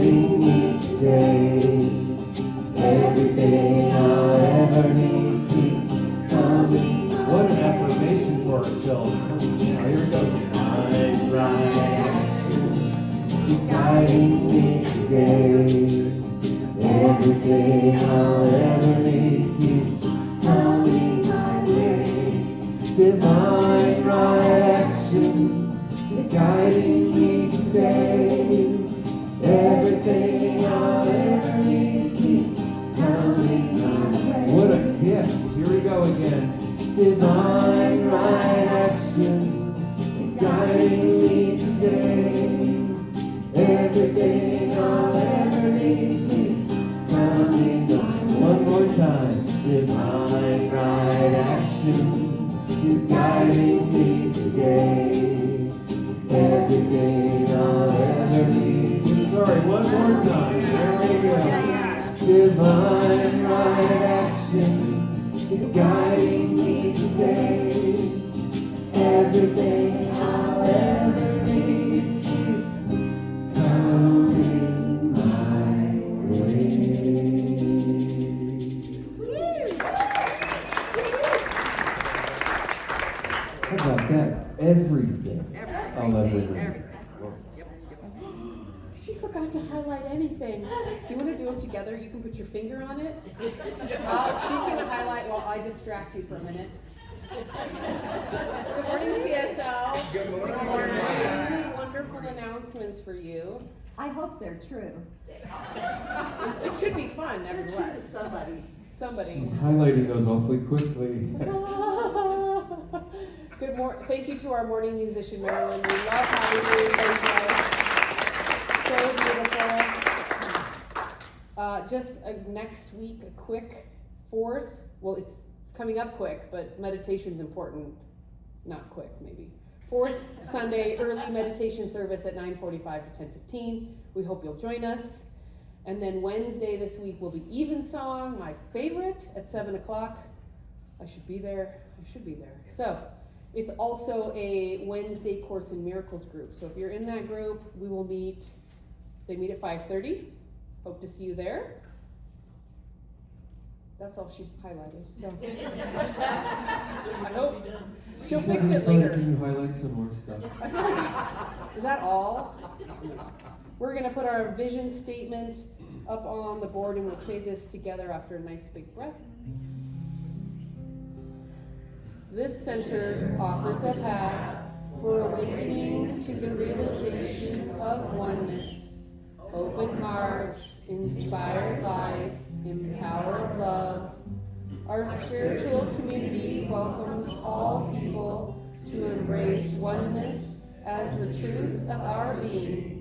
guiding me today. Everything I'll ever need keeps coming. What an affirmation for ourselves. Now, here we go. Divine right action is guiding me today. Everything I'll ever need keeps coming my way. Divine right action is guiding me today. Everything I'll ever need keeps coming my way. What a gift. Here we go again. Divine right action is guiding me today. Everything I'll ever need keeps coming my way. One more time. Divine right action is guiding me today. Everything I'll ever need. Sorry, one more time. There we go. Divine right action is guiding me today. Everything I'll ever need keeps coming my way. How about that? Everything. I'll ever need. She forgot to highlight anything. Do you want to do them together? You can put your finger on it. She's going to highlight while I distract you for a minute. Good morning, CSL. Good morning. We have a few wonderful announcements for you. I hope they're true. It should be fun, nevertheless. Somebody. She's highlighting those awfully quickly. Good morning. Thank you to our morning musician, Marilyn. We love having you. Thank you. So beautiful. Just next week, a quick fourth. Well, it's coming up quick, but meditation's important. Not quick, maybe. Fourth Sunday early meditation service at 9:45 to 10:15. We hope you'll join us. And then Wednesday this week will be Evensong, my favorite, at 7 o'clock. I should be there. So it's also a Wednesday Course in Miracles group. So if you're in that group, we will meet. They meet at 5:30. Hope to see you there. That's all she highlighted. So I hope she'll fix it later. Can you highlight some more stuff? Is that all? We're going to put our vision statement up on the board, and we'll say this together after a nice big breath. This center offers a path for awakening to the realization of oneness, open hearts, inspired life, empowered love. Our spiritual community welcomes all people to embrace oneness as the truth of our being.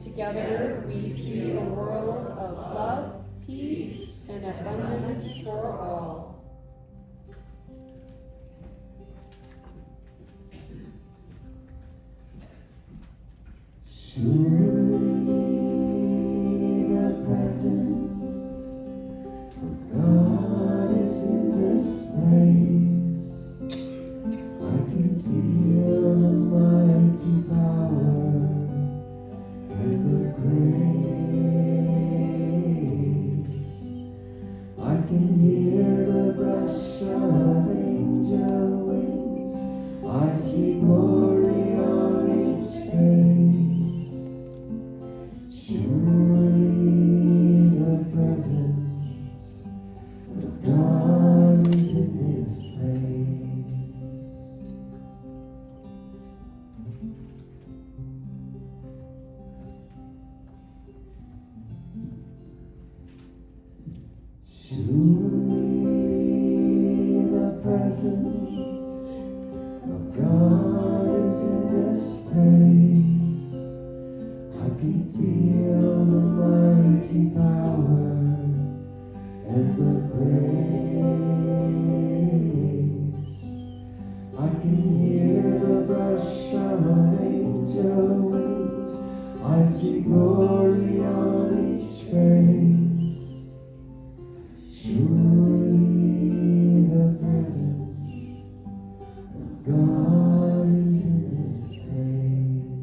Together we see a world of love, peace, and abundance for all. Surely the presence of God is in this place. I can feel the mighty power and the grace. I can hear the brush of angel wings. I see glory on each face. Surely the presence of God is in this place. Surely the presence of God is in this place. I can feel the mighty power and the grace. I can hear the brush of angel wings. I see glory on each face. Surely the presence of God is in this place.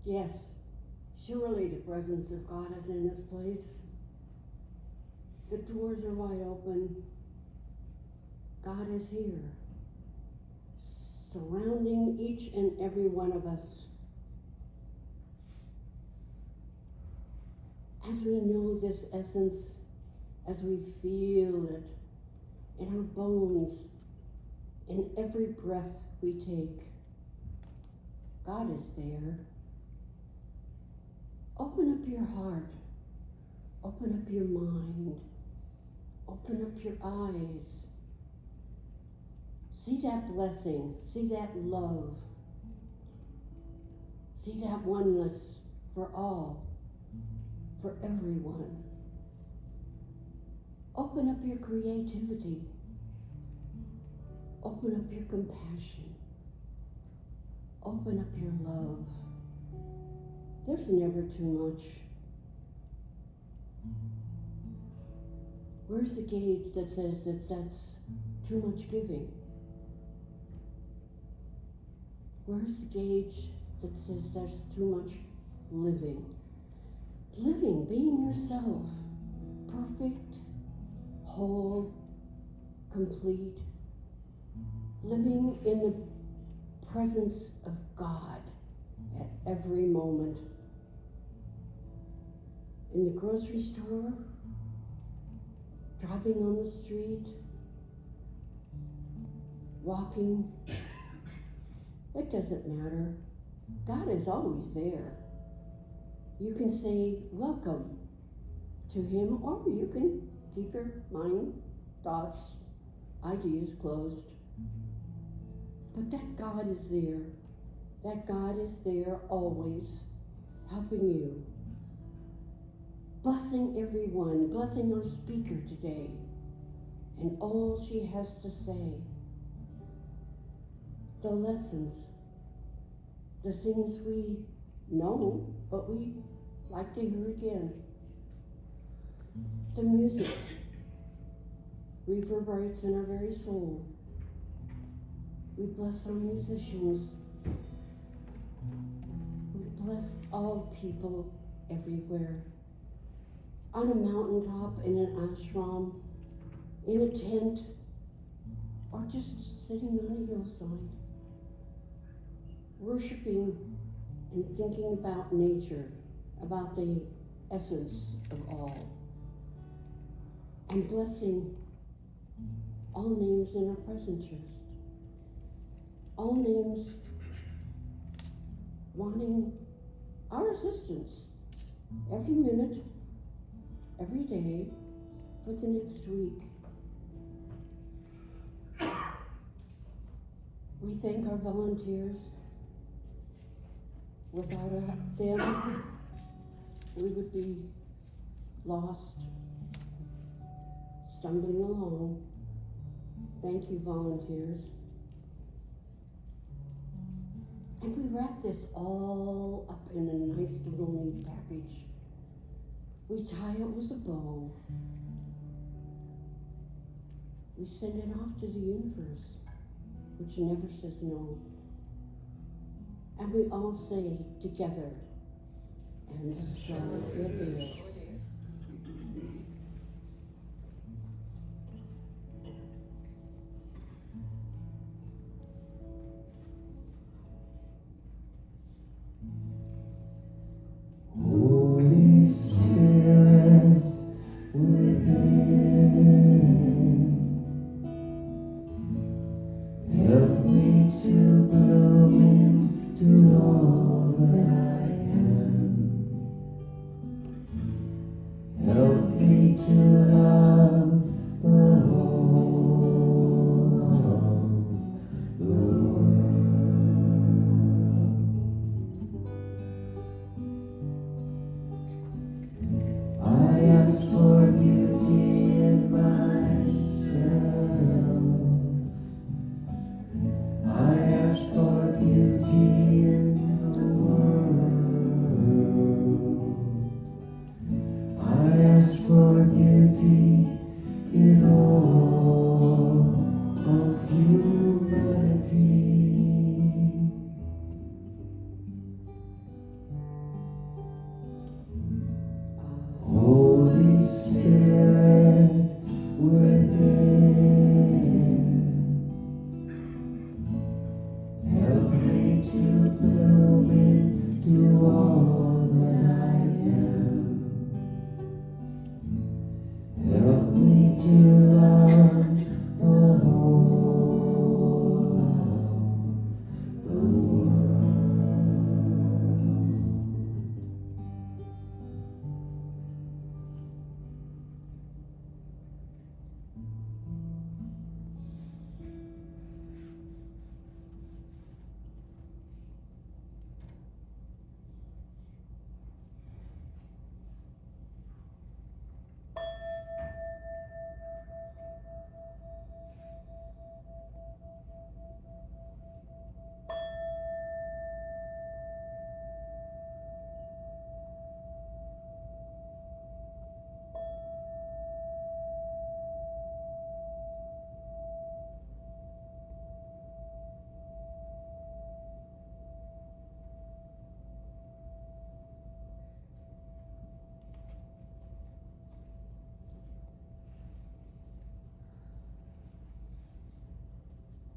Yes, surely the presence of God is in this place. The doors are wide open. God is here, surrounding each and every one of us. As we know this essence, as we feel it in our bones, in every breath we take, God is there. Open up your heart, open up your mind, open up your eyes. See that blessing, see that love, see that oneness for all, for everyone. Open up your creativity, open up your compassion, open up your love. There's never too much. Where's the gauge that says that that's too much giving? Where's the gauge that says there's too much living? Living, being yourself, perfect, whole, complete, living in the presence of God at every moment. In the grocery store, driving on the street, walking, it doesn't matter. God is always there. You can say welcome to Him, or you can keep your mind, thoughts, ideas closed. But that God is there. That God is there always, helping you. Blessing everyone, blessing our speaker today, and all she has to say. The lessons, the things we know, but we like to hear again. The music reverberates in our very soul. We bless our musicians. We bless all people everywhere. On a mountaintop, in an ashram, in a tent, or just sitting on a hillside, worshiping and thinking about nature, about the essence of all, and blessing all names in our present church, all names wanting our assistance every minute, every day, for the next week. We thank our volunteers. Without them, we would be lost, stumbling along. Thank you, volunteers. And we wrap this all up in a nice little neat package. We tie it with a bow. We send it off to the universe, which never says no. And we all say together, and so it is. Holy Spirit within, help me to bloom into all that I am. Help me to love the whole of the world. I ask for beauty in myself. I ask for beauty in the world. I ask for beauty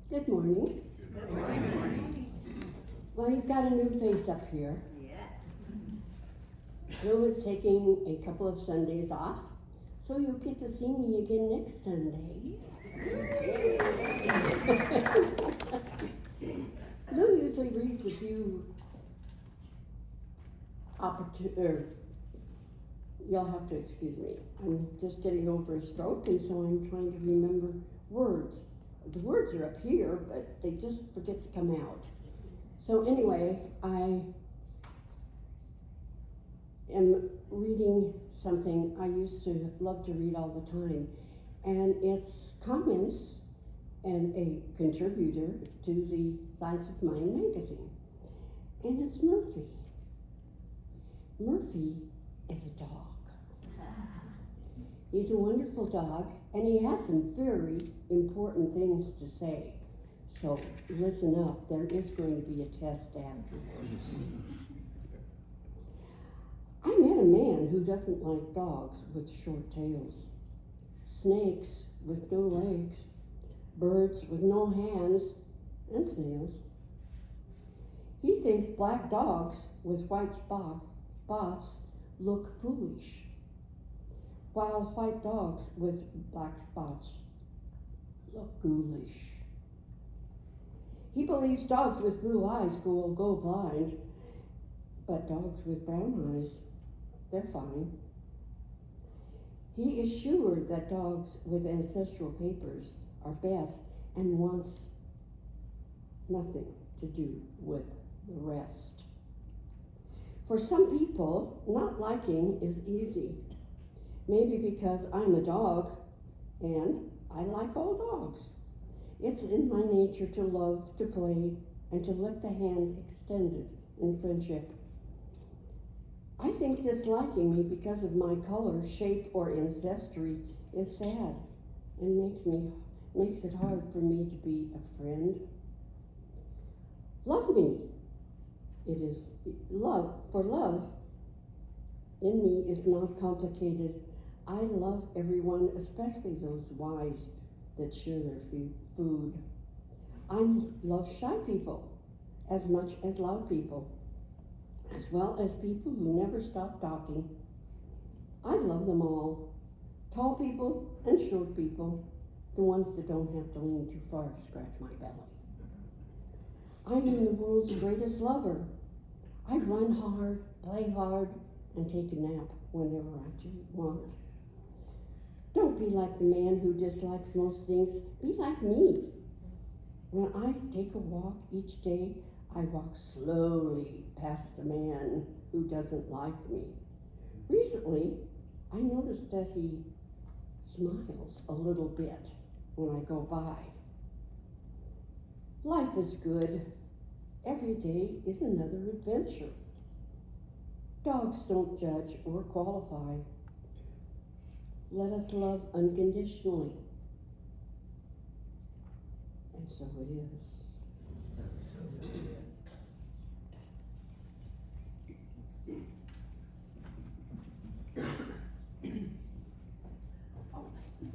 Good morning. Good morning. Well, you've got a new face up here. Yes. Lou is taking a couple of Sundays off, so you'll get to see me again next Sunday. Lou usually reads a few you'll have to excuse me. I'm just getting over a stroke, and so I'm trying to remember words. The words are up here, but they just forget to come out. So anyway, I am reading something I used to love to read all the time, and it's comments and a contributor to the Science of Mind magazine, and it's Murphy. Murphy is a dog. He's a wonderful dog, and he has some very important things to say. So listen up, there is going to be a test afterwards. I met a man who doesn't like dogs with short tails, snakes with no legs, birds with no hands, and snails. He thinks black dogs with white spots look foolish, while white dogs with black spots look ghoulish. He believes dogs with blue eyes will go blind, but dogs with brown eyes, they're fine. He is sure that dogs with ancestral papers are best and wants nothing to do with the rest. For some people, not liking is easy. Maybe because I'm a dog and I like all dogs. It's in my nature to love, to play, and to let the hand extended in friendship. I think disliking me because of my color, shape, or ancestry is sad and makes it hard for me to be a friend. Love me. It is love, for love in me is not complicated. I love everyone, especially those wise that share their food. I love shy people as much as loud people, as well as people who never stop talking. I love them all, tall people and short people, the ones that don't have to lean too far to scratch my belly. I am the world's greatest lover. I run hard, play hard, and take a nap whenever I want. Don't be like the man who dislikes most things. Be like me. When I take a walk each day, I walk slowly past the man who doesn't like me. Recently, I noticed that he smiles a little bit when I go by. Life is good. Every day is another adventure. Dogs don't judge or qualify. Let us love unconditionally. And so it is. Oh, thank you.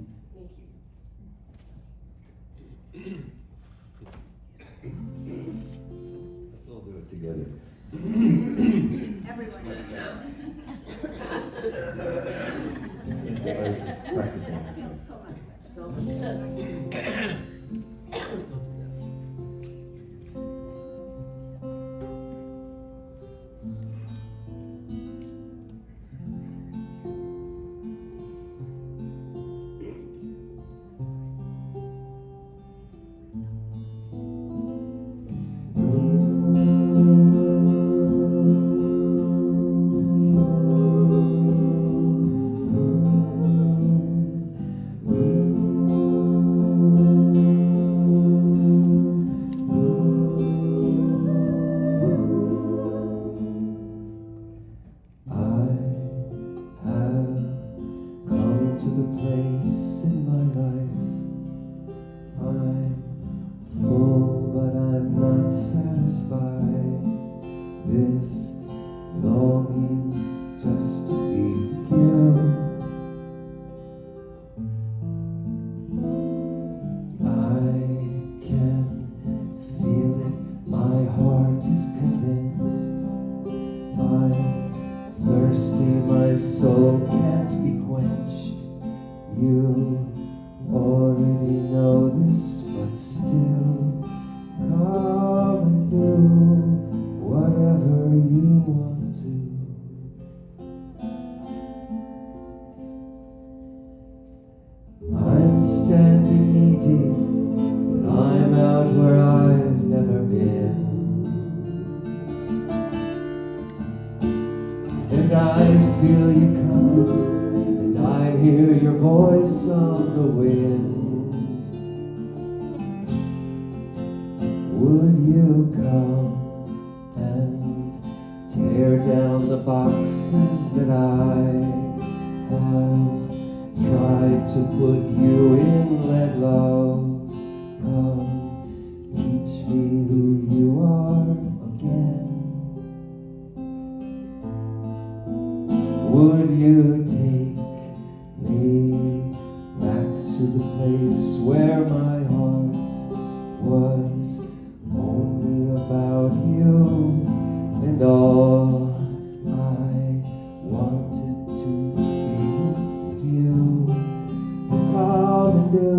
Let's all do it together. Everyone knows. I was just practicing. That feels so much better. To the place in my life, I'm full but I'm not satisfied. This longing just to be with you. I can't my soul can't be quenched. You already know this, but still, come and do whatever you want to. I'm standing knee deep, but I'm out where I've never been. And I feel you coming, and I hear your voice on the wind. Would you come and tear down the boxes that I have tried to put you in? Let love come teach me who you are again. Would you take me back to the place where my heart was only about you, and all I wanted to be was you? Come and do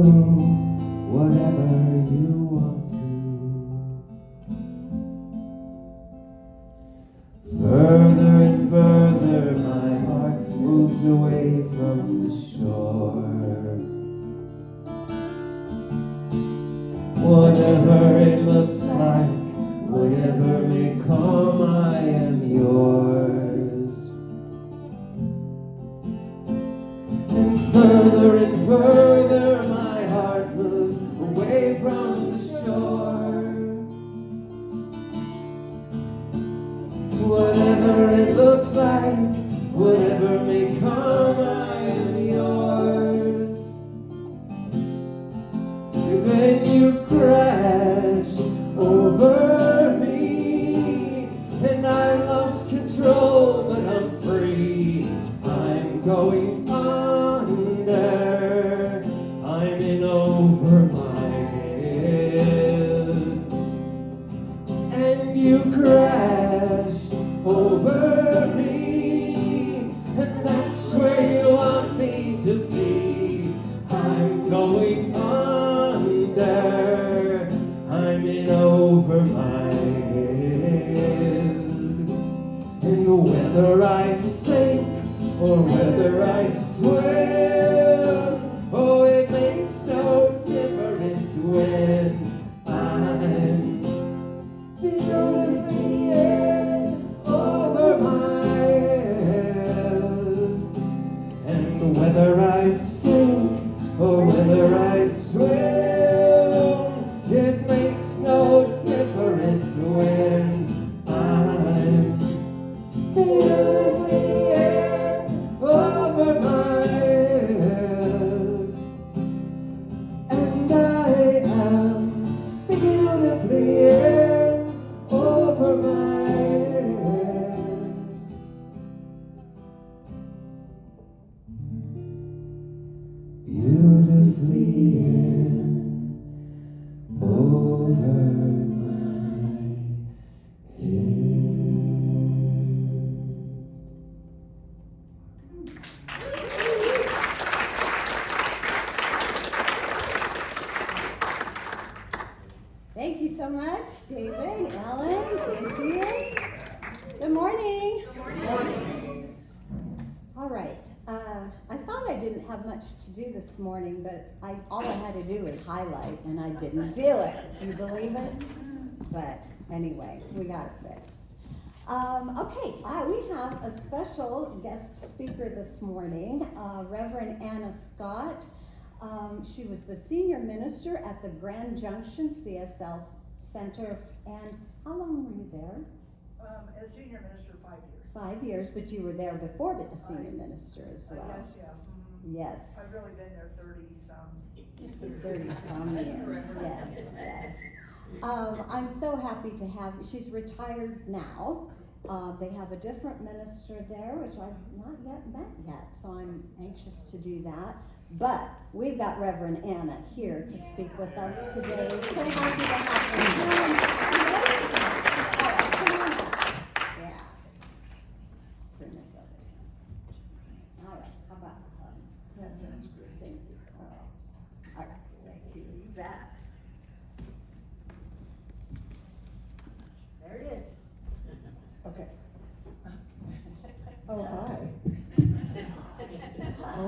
whatever you want to. Further and further my heart moves away from the shore. Whatever it looks like, whatever may come, I am yours. And further my heart moves away from the shore. Whatever it looks like, whatever may come, I am yours. Then you crash over me, and I lost control, but I'm free. I'm going under, I'm in over my head, and you crash over me, and that's where you want me to be. I'm going under, I'm in over my head, and whether I sink or whether I swim, oh, it makes no difference when I'm beautifully in over my head. And whether I sink or whether I swim, it makes no difference when I'm beautifully in over my head. And I am beautifully in over my head. Beautifully in over my head. Thank you so much, David, Ellen, thank you. Good morning. Good morning. All right, I thought I didn't have much to do this morning, but all I had to do was highlight, and I didn't do it. Do you believe it? But anyway, we got it fixed. Okay, we have a special guest speaker this morning, Reverend Anna Scott. She was the senior minister at the Grand Junction CSL Center, and how long were you there? As senior minister, 5 years. 5 years, but you were there before the senior minister as well. Yes, yes. Yes. I've really been there 30-some. 30-some years, yes. I'm so happy to have, she's retired now. They have a different minister there, which I've not yet met yet, so I'm anxious to do that. But we've got Reverend Anna here to speak with us today. So happy to have her. Yeah. Turn this over.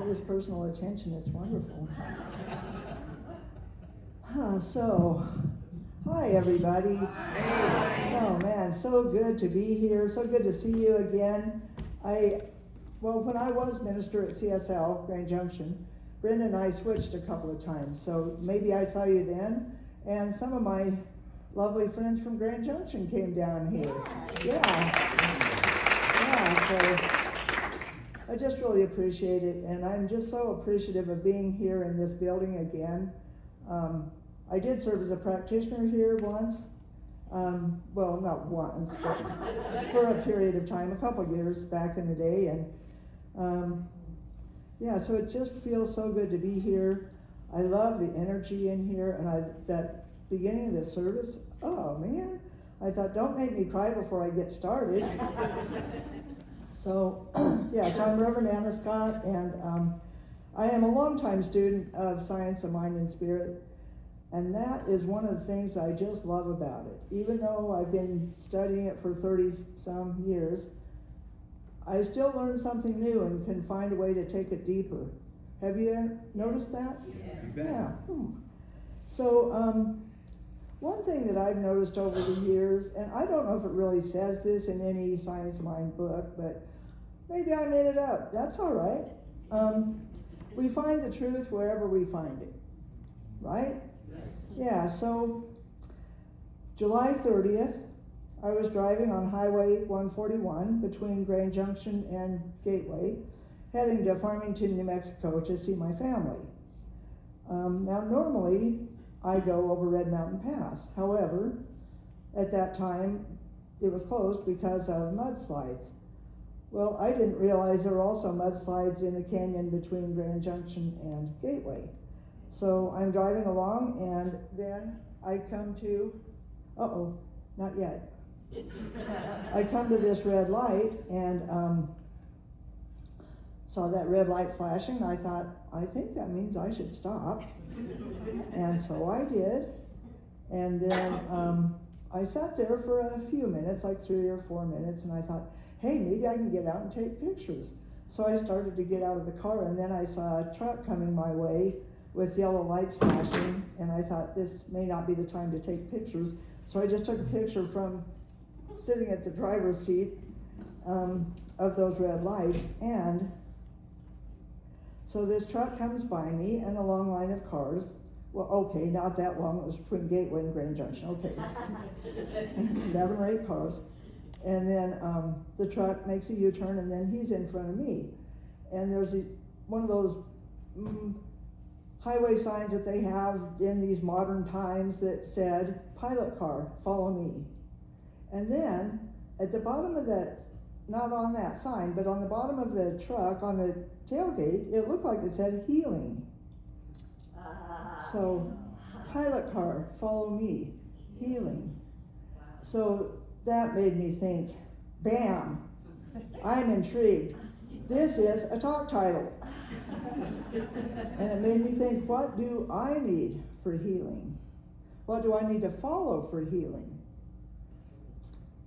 this personal attention. It's wonderful. So, hi everybody. Oh man, so good to be here. So good to see you again. When I was minister at CSL, Grand Junction, Brenda and I switched a couple of times. So maybe I saw you then. And some of my lovely friends from Grand Junction came down here. So I just really appreciate it, and I'm just so appreciative of being here in this building again. I did serve as a practitioner here once, well, not once, but for a period of time, a couple years back in the day, and so it just feels so good to be here. I love the energy in here, and that beginning of the service, oh man, I thought, don't make me cry before I get started. So I'm Reverend Anna Scott, and I am a longtime student of Science of Mind and Spirit, and that is one of the things I just love about it. Even though I've been studying it for 30-some years, I still learn something new and can find a way to take it deeper. Have you noticed that? Yeah. So one thing that I've noticed over the years, and I don't know if it really says this in any Science of Mind book, but maybe I made it up. That's all right. We find the truth wherever we find it, right? Yeah, so July 30th, I was driving on Highway 141 between Grand Junction and Gateway, heading to Farmington, New Mexico to see my family. Now normally I go over Red Mountain Pass. However, at that time it was closed because of mudslides. Well, I didn't realize there were also mudslides in the canyon between Grand Junction and Gateway. So I'm driving along, and then I come to, not yet. I come to this red light, and saw that red light flashing, and I thought, I think that means I should stop. And so I did, and then I sat there for a few minutes, like 3 or 4 minutes, and I thought, hey, maybe I can get out and take pictures. So I started to get out of the car, and then I saw a truck coming my way with yellow lights flashing, and I thought this may not be the time to take pictures. So I just took a picture from sitting at the driver's seat of those red lights, and so this truck comes by me and a long line of cars. Well, okay, not that long, it was between Gateway and Grand Junction, okay. 7 or 8 cars. And then the truck makes a U-turn, and then he's in front of me. And there's one of those highway signs that they have in these modern times that said, pilot car, follow me. And then at the bottom of that, not on that sign, but on the bottom of the truck, on the tailgate, it looked like it said healing. So, pilot car, follow me, healing. So that made me think, bam, I'm intrigued. This is a talk title. And it made me think, what do I need for healing? What do I need to follow for healing?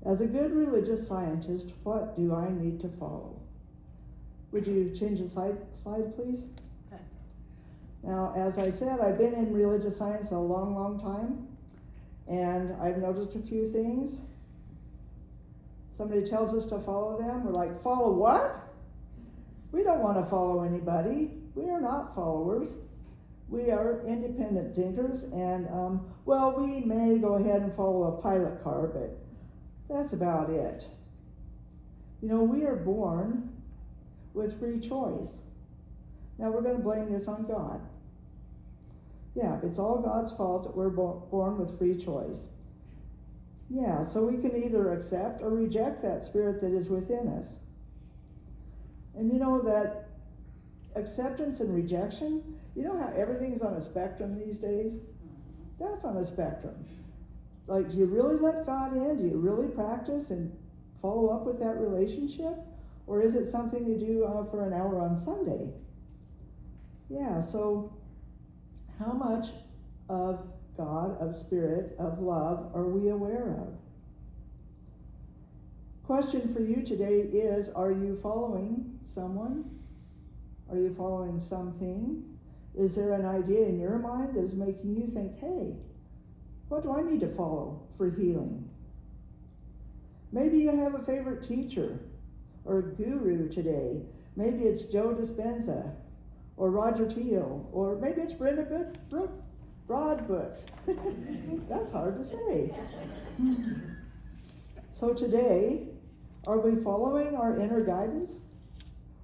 As a good religious scientist, what do I need to follow? Would you change the slide, please? Okay. Now, as I said, I've been in religious science a long, long time, and I've noticed a few things. Somebody tells us to follow them, we're like, follow what? We don't want to follow anybody. We are not followers. We are independent thinkers, and we may go ahead and follow a pilot car, but that's about it. You know, we are born with free choice. Now we're going to blame this on God. Yeah, it's all God's fault that we're born with free choice. Yeah, so we can either accept or reject that spirit that is within us. And you know that acceptance and rejection, you know how everything's on a spectrum these days? That's on a spectrum. Like, do you really let God in? Do you really practice and follow up with that relationship? Or is it something you do for an hour on Sunday? Yeah, so how much of God, of spirit, of love are we aware of? Question for you today is, are you following someone? Are you following something? Is there an idea in your mind that is making you think, hey, what do I need to follow for healing? Maybe you have a favorite teacher or guru today. Maybe it's Joe Dispenza or Roger Teal, or maybe it's Brenda Broadbooks. That's hard to say. So today, are we following our inner guidance?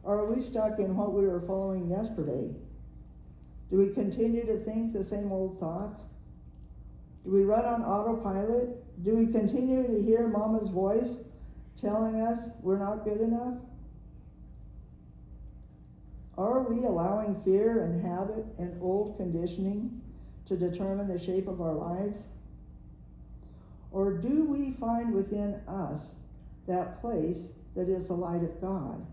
Or are we stuck in what we were following yesterday? Do we continue to think the same old thoughts? Do we run on autopilot? Do we continue to hear Mama's voice telling us we're not good enough? Are we allowing fear and habit and old conditioning to determine the shape of our lives? Or do we find within us that place that is the light of God?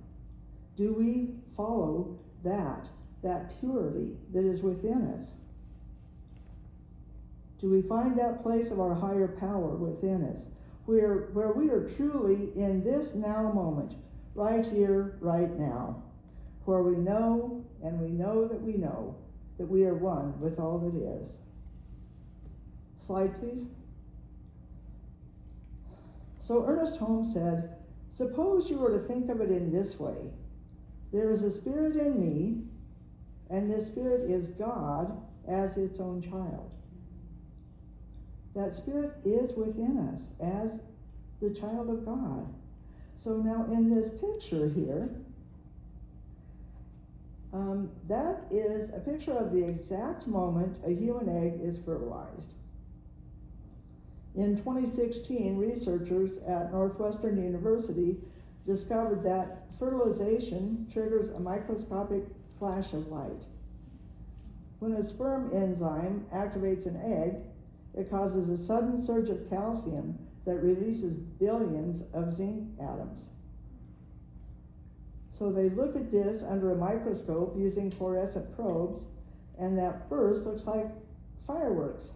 Do we follow that purity that is within us? Do we find that place of our higher power within us, where we are truly in this now moment, right here, right now, where we know and we know that we are one with all that is? Slide, please. So Ernest Holmes said, suppose you were to think of it in this way. There is a spirit in me, and this spirit is God as its own child. That spirit is within us as the child of God. So now in this picture here, that is a picture of the exact moment a human egg is fertilized. In 2016, researchers at Northwestern University discovered that fertilization triggers a microscopic flash of light. When a sperm enzyme activates an egg, it causes a sudden surge of calcium that releases billions of zinc atoms. So they look at this under a microscope using fluorescent probes, and that burst looks like fireworks.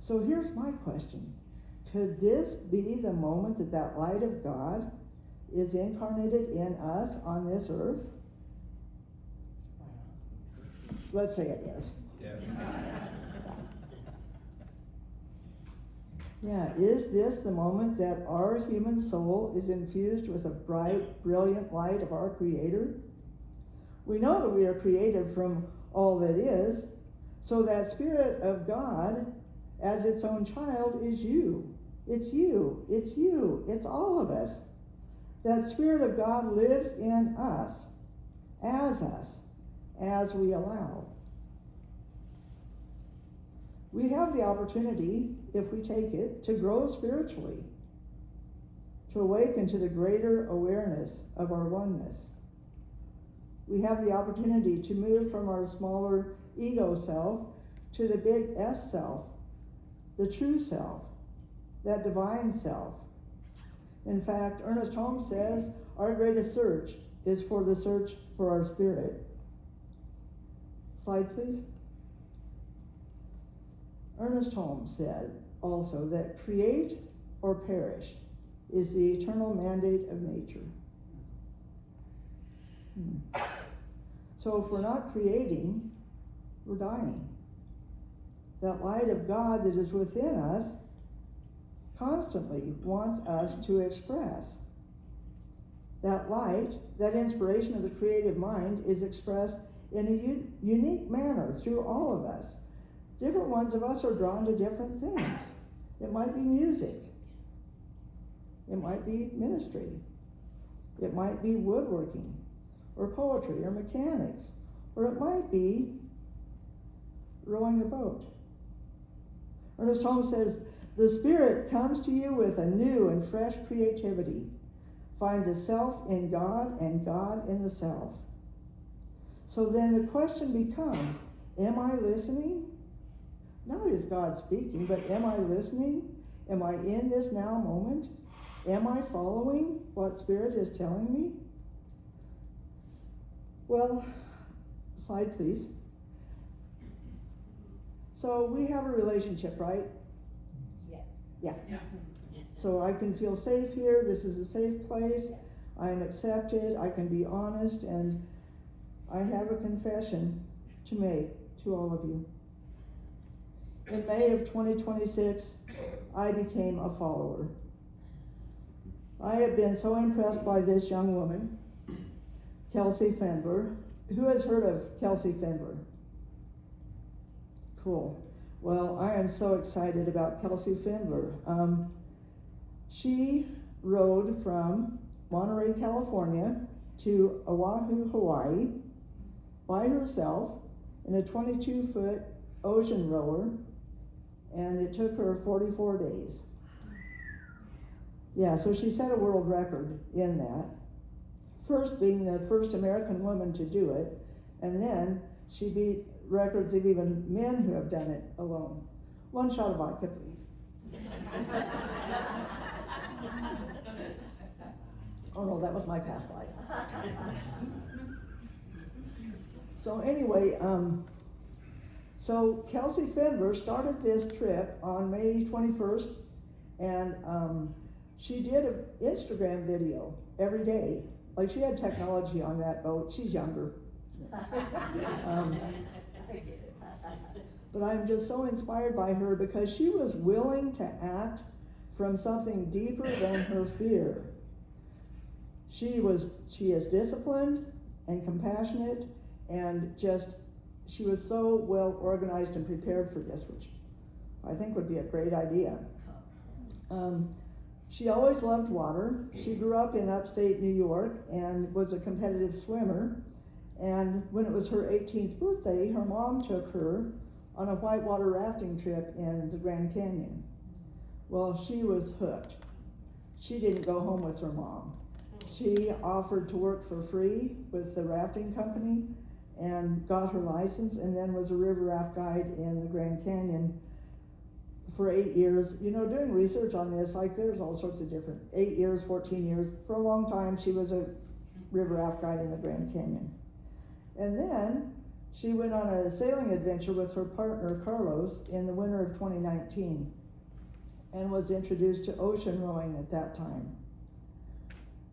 So here's my question. Could this be the moment that light of God is incarnated in us on this earth? Let's say it is. Yeah, is this the moment that our human soul is infused with the bright, brilliant light of our Creator? We know that we are created from all that is, so that Spirit of God as its own child is you. It's you, it's you, it's all of us. That Spirit of God lives in us, as we allow. We have the opportunity, if we take it, to grow spiritually, to awaken to the greater awareness of our oneness. We have the opportunity to move from our smaller ego self to the big S self, the true self, that divine self. In fact, Ernest Holmes says our greatest search is for the search for our spirit. Slide, please. Ernest Holmes said also that create or perish is the eternal mandate of nature. So if we're not creating, we're dying. That light of God that is within us constantly wants us to express. That light, that inspiration of the creative mind is expressed in a unique manner through all of us. Different ones of us are drawn to different things. It might be music. It might be ministry. It might be woodworking or poetry or mechanics. Or it might be rowing a boat. Ernest Holmes says, the Spirit comes to you with a new and fresh creativity. Find the self in God and God in the self. So then the question becomes, am I listening? Not is God speaking, but am I listening? Am I in this now moment? Am I following what Spirit is telling me? Well, slide please. So we have a relationship, right? Yes. Yeah. So I can feel safe here. This is a safe place. I am accepted. I can be honest. And I have a confession to make to all of you. In May of 2026, I became a follower. I have been so impressed by this young woman, Kelsey Fendler. Who has heard of Kelsey Fendler? Cool. Well, I am so excited about Kelsey Fendler. She rode from Monterey, California to Oahu, Hawaii by herself in a 22-foot ocean rower, and it took her 44 days. Yeah, so she set a world record in that. First being the first American woman to do it, and then she beat records of even men who have done it alone. One shot of vodka, please. Oh no, that was my past life. So anyway, so Kelsey Fendler started this trip on May 21st, and she did an Instagram video every day. Like, she had technology on that boat. She's younger. But I'm just so inspired by her because she was willing to act from something deeper than her fear. She is disciplined and compassionate, and she was so well organized and prepared for this, which I think would be a great idea. She always loved water. She grew up in upstate New York and was a competitive swimmer. And when it was her 18th birthday, her mom took her on a whitewater rafting trip in the Grand Canyon. Well, she was hooked. She didn't go home with her mom. She offered to work for free with the rafting company and got her license, and then was a river raft guide in the Grand Canyon for 8 years. You know, doing research on this, like, there's all sorts of different, 8 years, 14 years. For a long time, she was a river raft guide in the Grand Canyon. And then she went on a sailing adventure with her partner, Carlos, in the winter of 2019, and was introduced to ocean rowing at that time.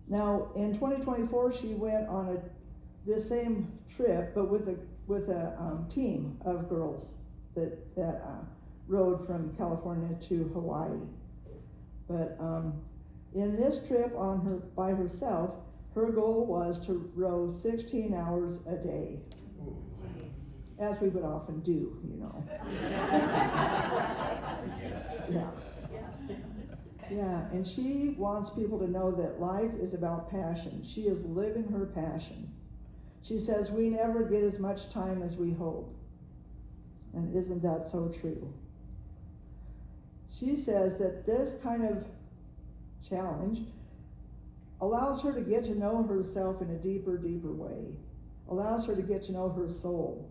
Now, in 2024, she went on this same trip, but with a team of girls that rode from California to Hawaii. But in this trip by herself, her goal was to row 16 hours a day, as we would often do, you know. Yeah, and she wants people to know that life is about passion. She is living her passion. She says we never get as much time as we hope. And isn't that so true? She says that this kind of challenge allows her to get to know herself in a deeper way, allows her to get to know her soul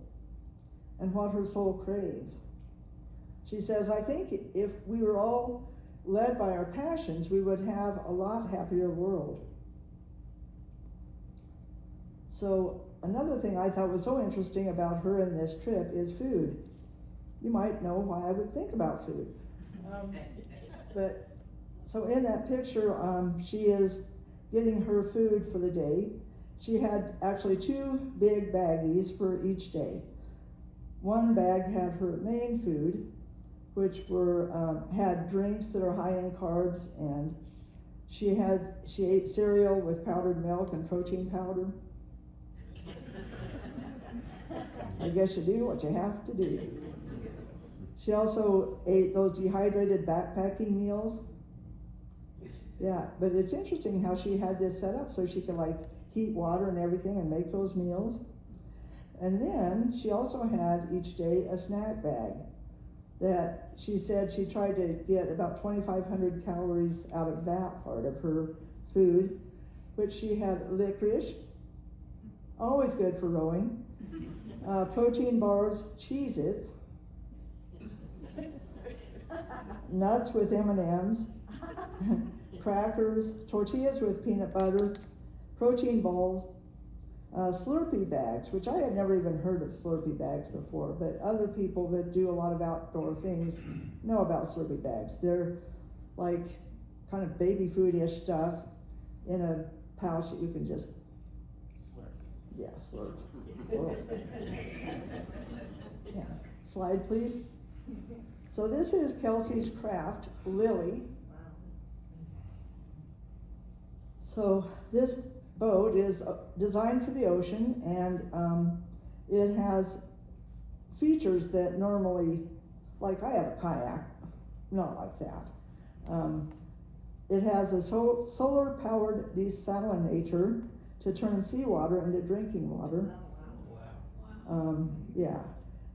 and what her soul craves. She says, I think if we were all led by our passions, we would have a lot happier world. So another thing I thought was so interesting about her in this trip is food. You might know why I would think about food. But so in that picture, she is getting her food for the day. She had actually 2 big baggies for each day. One bag had her main food, which had drinks that are high in carbs, and she ate cereal with powdered milk and protein powder. I guess you do what you have to do. She also ate those dehydrated backpacking meals. Yeah, but it's interesting how she had this set up so she could like heat water and everything and make those meals. And then she also had each day a snack bag that she said she tried to get about 2,500 calories out of that part of her food, which she had licorice, always good for rowing, protein bars, Cheez-Its, nuts with M&Ms, crackers, tortillas with peanut butter, protein balls, Slurpee bags, which I had never even heard of Slurpee bags before, but other people that do a lot of outdoor things know about Slurpee bags. They're like kind of baby food-ish stuff in a pouch that you can just Yes, Lord. Yeah, slide please. So this is Kelsey's craft, Lily. So this boat is designed for the ocean, and it has features that normally, like I have a kayak, not like that. It has a solar-powered desalinator to turn seawater into drinking water. Yeah,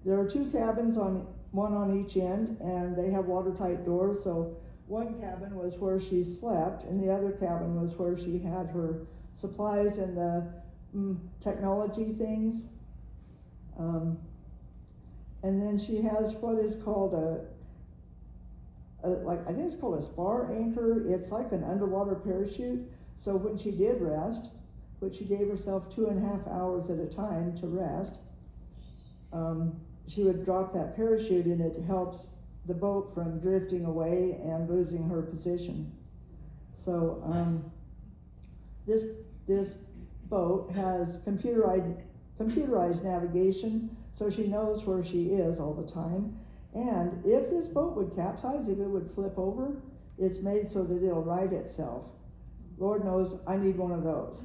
there are 2 cabins, one on each end, and they have watertight doors. So one cabin was where she slept, and the other cabin was where she had her supplies and the technology things. And then she has what is called I think it's called a spar anchor. It's like an underwater parachute. So when she did rest, which she gave herself 2.5 hours at a time to rest, she would drop that parachute, and it helps the boat from drifting away and losing her position. So this boat has computerized navigation, so she knows where she is all the time. And if this boat would capsize, if it would flip over, it's made so that it'll right itself. Lord knows I need one of those.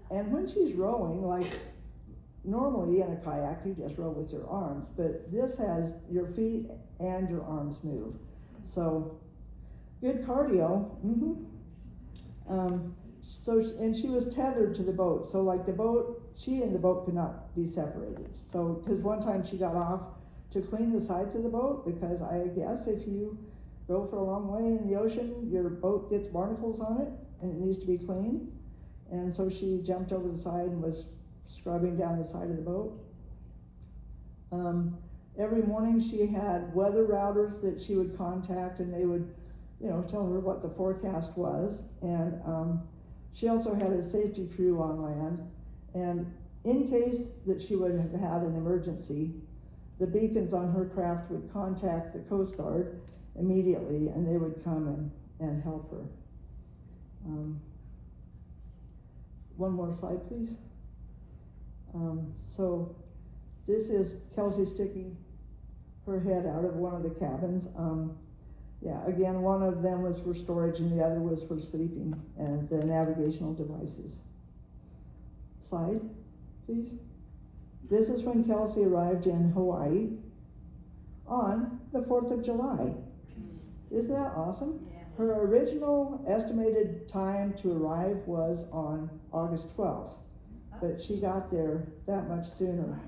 And when she's rowing, like normally in a kayak, you just row with your arms, but this has your feet and your arms move. So good cardio. And she was tethered to the boat. So like she and the boat could not be separated. So, because one time she got off to clean the sides of the boat, because I guess if you go for a long way in the ocean, your boat gets barnacles on it and it needs to be cleaned. And so she jumped over the side and was scrubbing down the side of the boat. Every morning she had weather routers that she would contact, and they would, tell her what the forecast was. And she also had a safety crew on land. And in case that she would have had an emergency, the beacons on her craft would contact the Coast Guard immediately, and they would come and help her. One more slide, please. So this is Kelsey sticking her head out of one of the cabins. Again, one of them was for storage and the other was for sleeping and the navigational devices. Slide, please. This is when Kelsey arrived in Hawaii on the 4th of July. Isn't that awesome? Her original estimated time to arrive was on August 12th, but she got there that much sooner.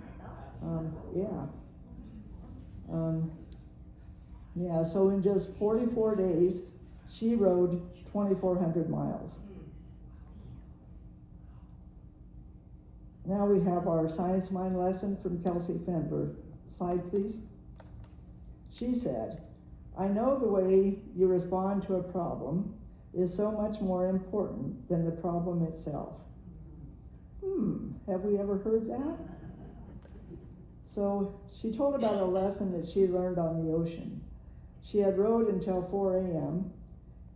So in just 44 days, she rode 2,400 miles. Now we have our Science Mind lesson from Kelsey Fendler. Slide, please. She said, "I know the way you respond to a problem is so much more important than the problem itself." Have we ever heard that? So she told about a lesson that she learned on the ocean. She had rowed until 4 a.m.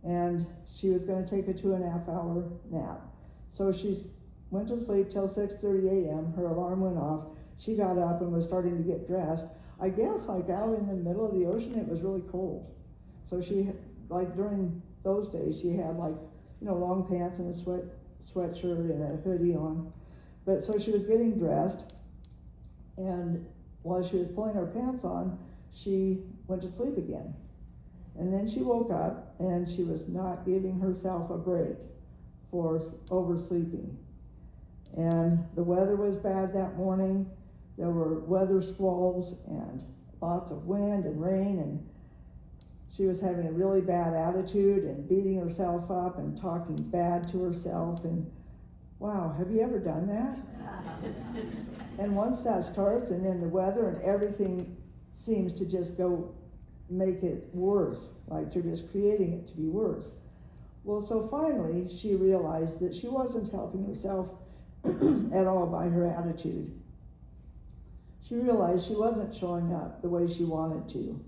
and she was going to take a 2.5 hour nap. So she went to sleep till 6:30 a.m. Her alarm went off. She got up and was starting to get dressed. I guess like out in the middle of the ocean, it was really cold. So she, like during those days, she had long pants and a sweatshirt and a hoodie on. But so she was getting dressed, and while she was pulling her pants on, she went to sleep again. And then she woke up and she was not giving herself a break for oversleeping. And the weather was bad that morning. There were weather squalls and lots of wind and rain, and she was having a really bad attitude and beating herself up and talking bad to herself. And wow, have you ever done that? And once that starts, and then the weather and everything seems to just go make it worse, like you're just creating it to be worse. Well, so finally she realized that she wasn't helping herself at all by her attitude. She realized she wasn't showing up the way she wanted to.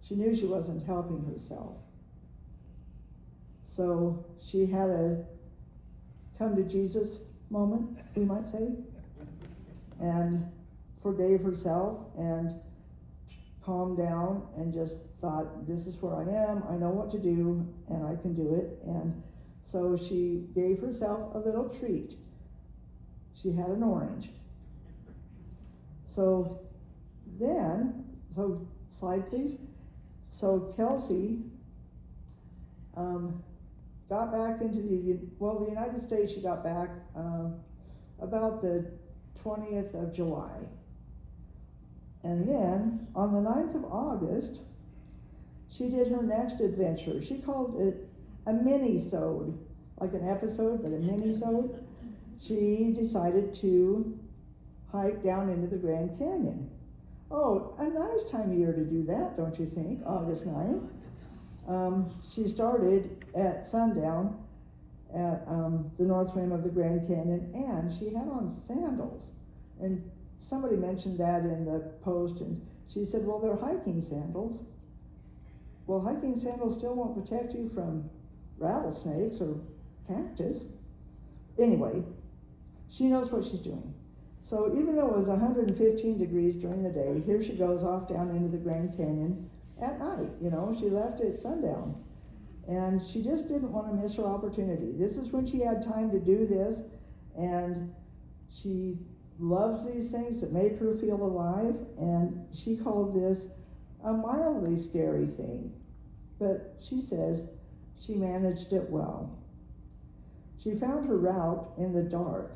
She knew she wasn't helping herself. So she had a come to Jesus moment, we might say, and forgave herself and calmed down and just thought, this is where I am, I know what to do, and I can do it. And so she gave herself a little treat. She had an orange. So slide please. So Kelsey got back into the United States. She got back about the 20th of July. And then on the 9th of August, she did her next adventure. She called it a mini-sode, like an episode, but a mini-sode. She decided to hike down into the Grand Canyon. Oh, a nice time of year to do that, don't you think? August 9th. She started at sundown at the north rim of the Grand Canyon, and she had on sandals. And somebody mentioned that in the post, and she said, well, they're hiking sandals. Well, hiking sandals still won't protect you from rattlesnakes or cactus. Anyway, she knows what she's doing. So even though it was 115 degrees during the day, here she goes off down into the Grand Canyon at night. She left at sundown. And she just didn't want to miss her opportunity. This is when she had time to do this, and she loves these things that make her feel alive, and she called this a mildly scary thing. But she says she managed it well. She found her route in the dark,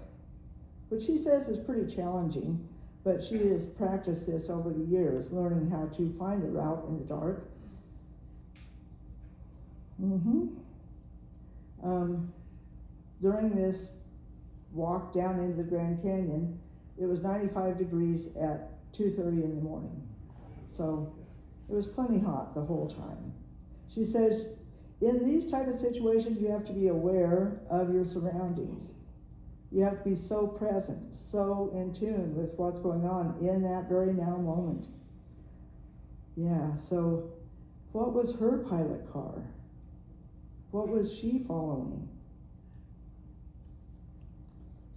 which she says is pretty challenging, but she has practiced this over the years, learning how to find a route in the dark. During this walk down into the Grand Canyon, it was 95 degrees at 2:30 in the morning. So it was plenty hot the whole time. She says, in these type of situations, you have to be aware of your surroundings. You have to be so present, so in tune with what's going on in that very now moment. Yeah, so what was her pilot car? What was she following?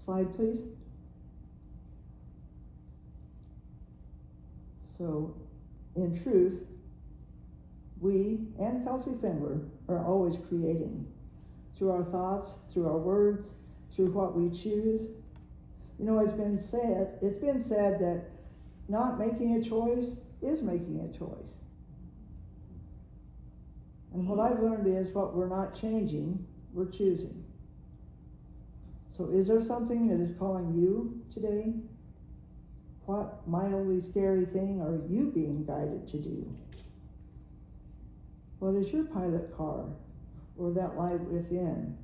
Slide, please. So, in truth, we and Kelsey Fendler are always creating through our thoughts, through our words, through what we choose. It's been said that not making a choice is making a choice. And what I've learned is what we're not changing, we're choosing. So is there something that is calling you today? What mildly scary thing are you being guided to do? What is your pilot car, or that light within,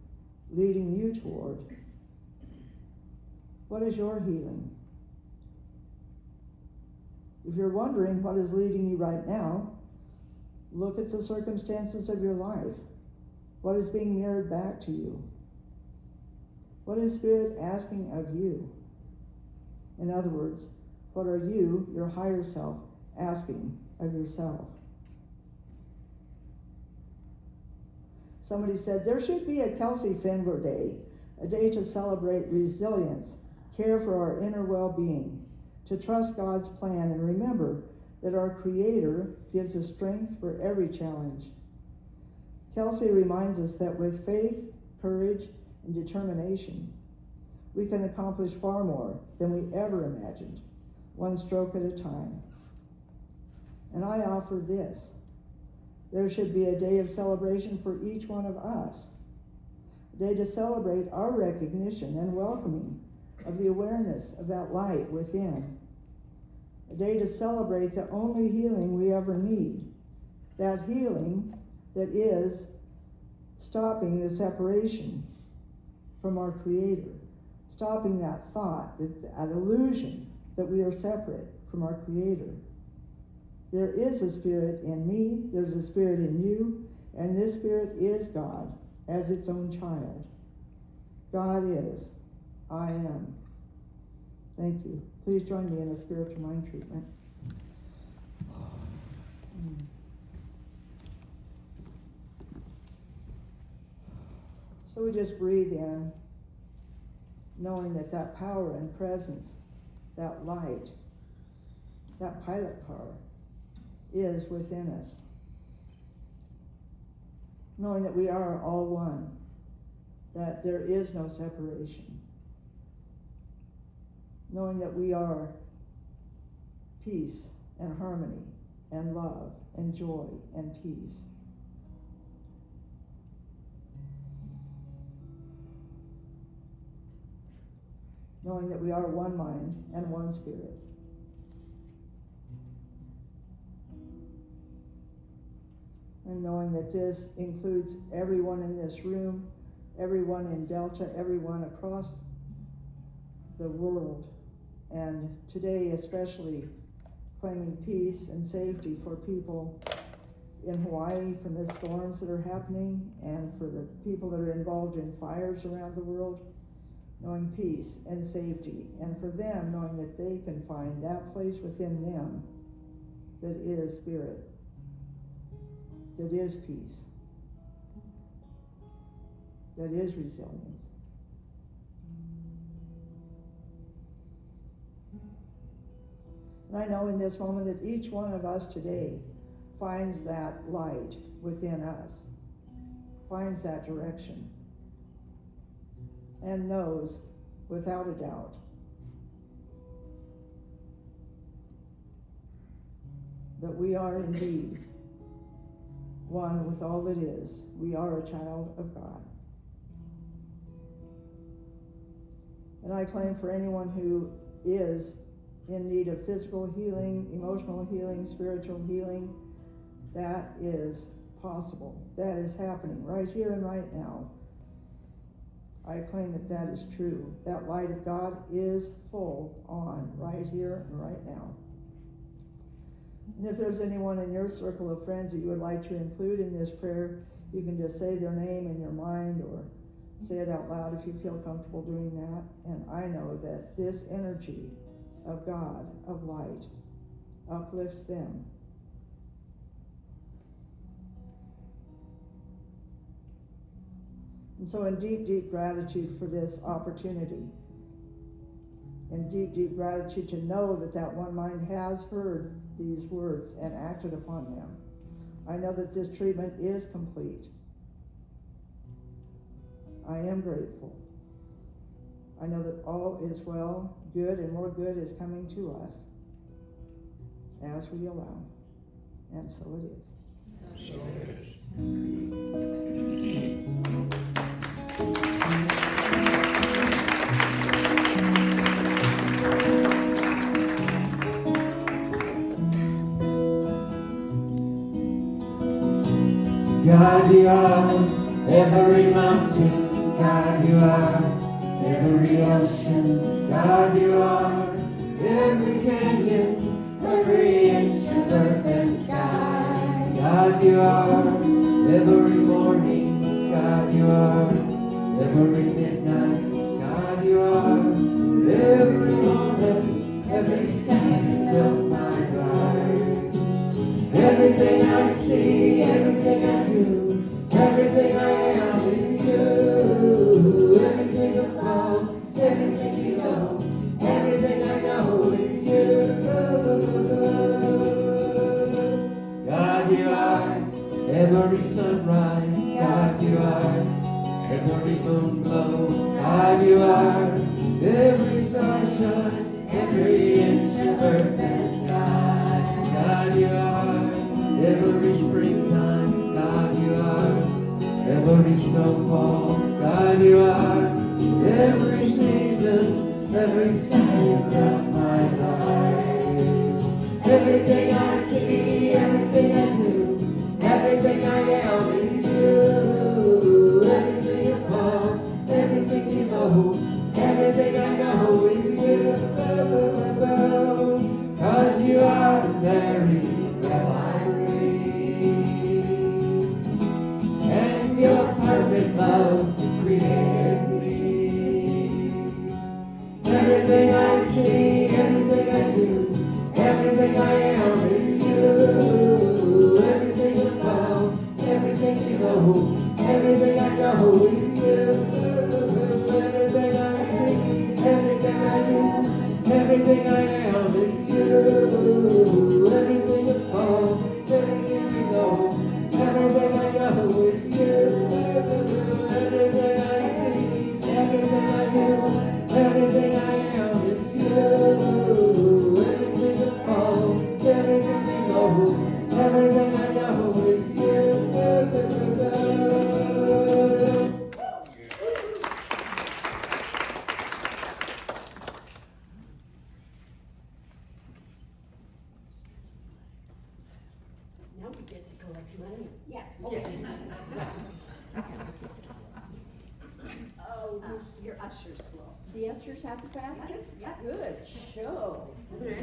leading you toward? What is your healing? If you're wondering what is leading you right now, look at the circumstances of your life. What is being mirrored back to you? What is Spirit asking of you? In other words, what are you, your higher self, asking of yourself? Somebody said, there should be a Kelsey Fendler Day, a day to celebrate resilience, care for our inner well-being, to trust God's plan, and remember that our Creator gives us strength for every challenge. Kelsey reminds us that with faith, courage, and determination, we can accomplish far more than we ever imagined, one stroke at a time. And I offer this. There should be a day of celebration for each one of us, a day to celebrate our recognition and welcoming of the awareness of that light within, a day to celebrate the only healing we ever need, that healing that is stopping the separation from our Creator, stopping that thought, that illusion that we are separate from our Creator. There is a Spirit in me, there's a Spirit in you, and this Spirit is God as its own child. God is, I am. Thank you. Please join me in a spiritual mind treatment. So we just breathe in knowing that that power and presence, that light, that pilot car is within us. Knowing that we are all one, that there is no separation. Knowing that we are peace and harmony and love and joy and peace. Knowing that we are one mind and one spirit. And knowing that this includes everyone in this room, everyone in Delta, everyone across the world, and today especially claiming peace and safety for people in Hawaii from the storms that are happening, and for the people that are involved in fires around the world, knowing peace and safety, and for them knowing that they can find that place within them that is spirit, that is peace, that is resilience. And I know in this moment that each one of us today finds that light within us, finds that direction, and knows without a doubt that we are indeed one with all that is. We are a child of God. And I claim for anyone who is in need of physical healing, emotional healing, spiritual healing, that is possible. That is happening right here and right now. I claim that that is true. That light of God is full on right here and right now. And if there's anyone in your circle of friends that you would like to include in this prayer, you can just say their name in your mind or say it out loud if you feel comfortable doing that. And I know that this energy of God, of light, uplifts them. And so in deep, deep gratitude for this opportunity, in deep, deep gratitude to know that that one mind has heard these words and acted upon them, I know that this treatment is complete. I am grateful. I know that all is well, good, and more good is coming to us as we allow. And so it is. So it is. God, you are every mountain. God, you are every ocean. God, you are every canyon, every inch of earth and sky. God, you are every morning. God, you are every midnight. God, you are every moment, every second of my life. Everything I see, everything I do, everything I am is you. Everything above, everything below, everything I know is you. God, you are every sunrise. God, you are every moon glow. God, you are every star shine, every inch of earth and sky. God, you are every springtime. God, you are every snowfall. God, you are every season, every second of my life. Everything I see, everything I do, everything I am is you. Everything above, everything below, everything I know is you. 'Cause you are the very breath I breathe, and your perfect love created me. Everything I see, everything I do, everything I am is you. Everything above, everything Your ushers will. The ushers have the baskets? Yep. Good show. We'll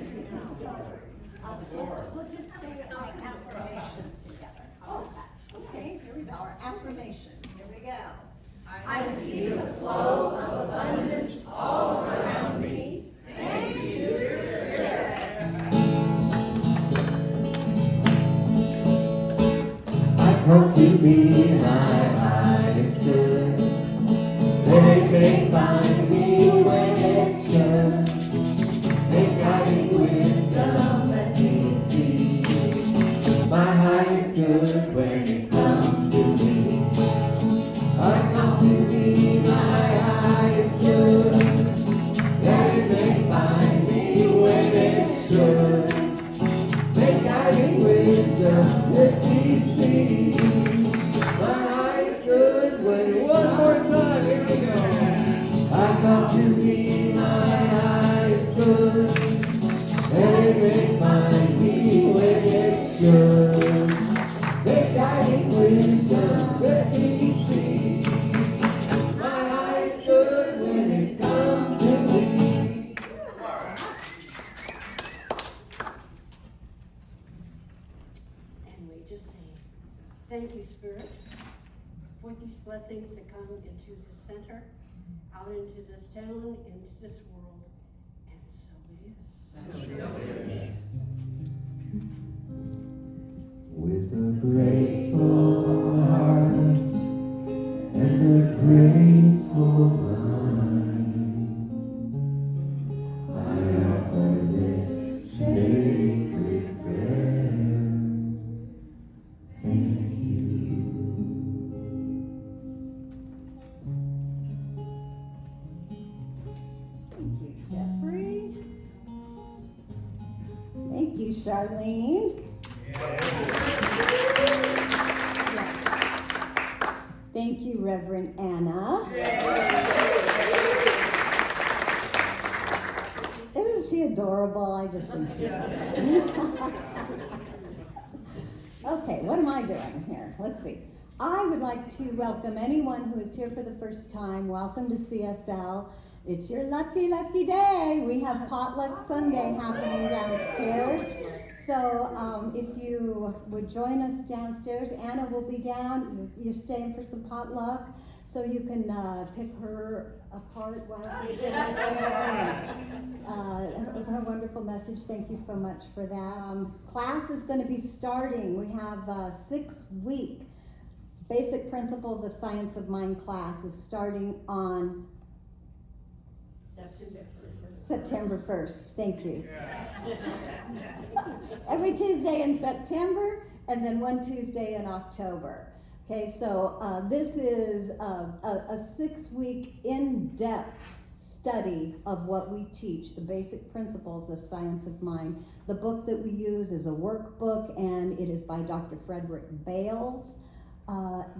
just say our affirmation together. How about that? Okay, here we go. Our affirmations. Here we go. I see the flow of abundance all around me. Thank you, Spirit. I come to me, my eyes good. They may find me when it should. They guiding wisdom, let me see. My highest good when it comes to me. I come to me, my highest good. They may find me when it should. They guiding wisdom, let me see. My highest good when one more time, here we go. I come to me, my highest good. They may find me when it should. They guiding wisdom, let me see. My highest good when it comes to me. And we just say, thank you, Spirit, for these blessings that come into this center, out into this town, into this world, and so it is. With a grateful heart and a grateful mind, I offer this sacred prayer. Thank you. Thank you, Jeffrey. Thank you, Charlene. Thank you, Reverend Anna. Isn't she adorable? I just think she's Okay, what am I doing here? Let's see. I would like to welcome anyone who is here for the first time. Welcome to CSL. It's your lucky, lucky day. We have Potluck Sunday happening downstairs. So if you would join us downstairs, Anna will be down. You're staying for some potluck, so you can pick her apart while you're there. Her wonderful message. Thank you so much for that. Class is going to be starting. We have a 6-week Basic Principles of Science of Mind class is starting on September 1st. Thank you. Every Tuesday in September, and then one Tuesday in October. Okay, so this is a 6-week in-depth study of what we teach, the basic principles of science of mind. The book that we use is a workbook, and it is by Dr. Frederick Bales.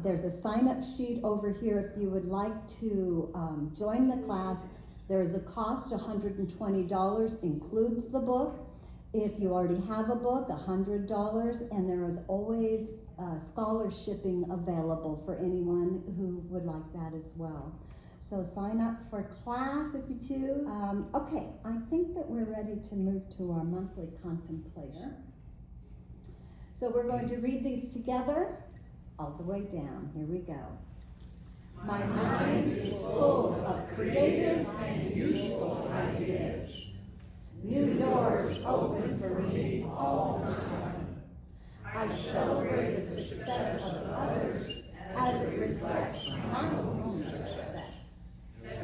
There's a sign-up sheet over here if you would like to join the class. There is a cost, $120, includes the book. If you already have a book, $100, and there is always scholarshiping available for anyone who would like that as well. So sign up for class if you choose. Okay, I think that we're ready to move to our monthly contemplation. So we're going to read these together all the way down. Here we go. My mind is full of creative and useful ideas. New doors open for me all the time. I celebrate the success of others as it reflects my own success.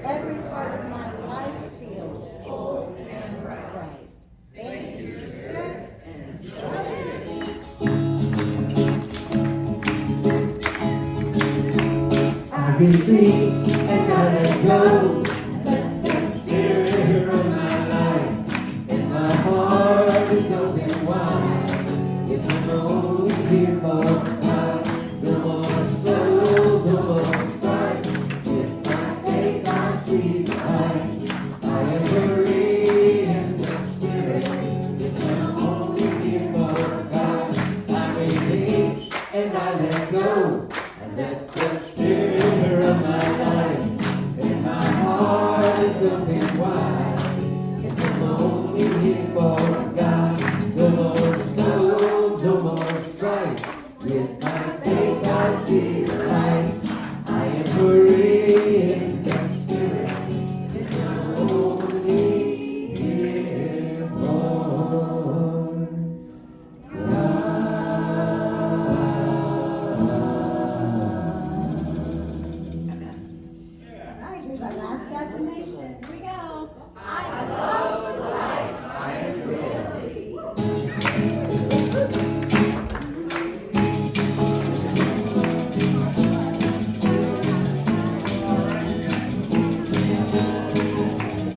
Every part of my life feels full and bright. Thank you, Spirit, and so it is. I release and I let go. Let the Spirit run my life. And my heart is open wide. It's only here for God. No more struggle, no more strife. If I take, I see the light. I am free in the Spirit. It's only here for God. I release and I let go. I let the Spirit of my life. affirmation. Here we go. I love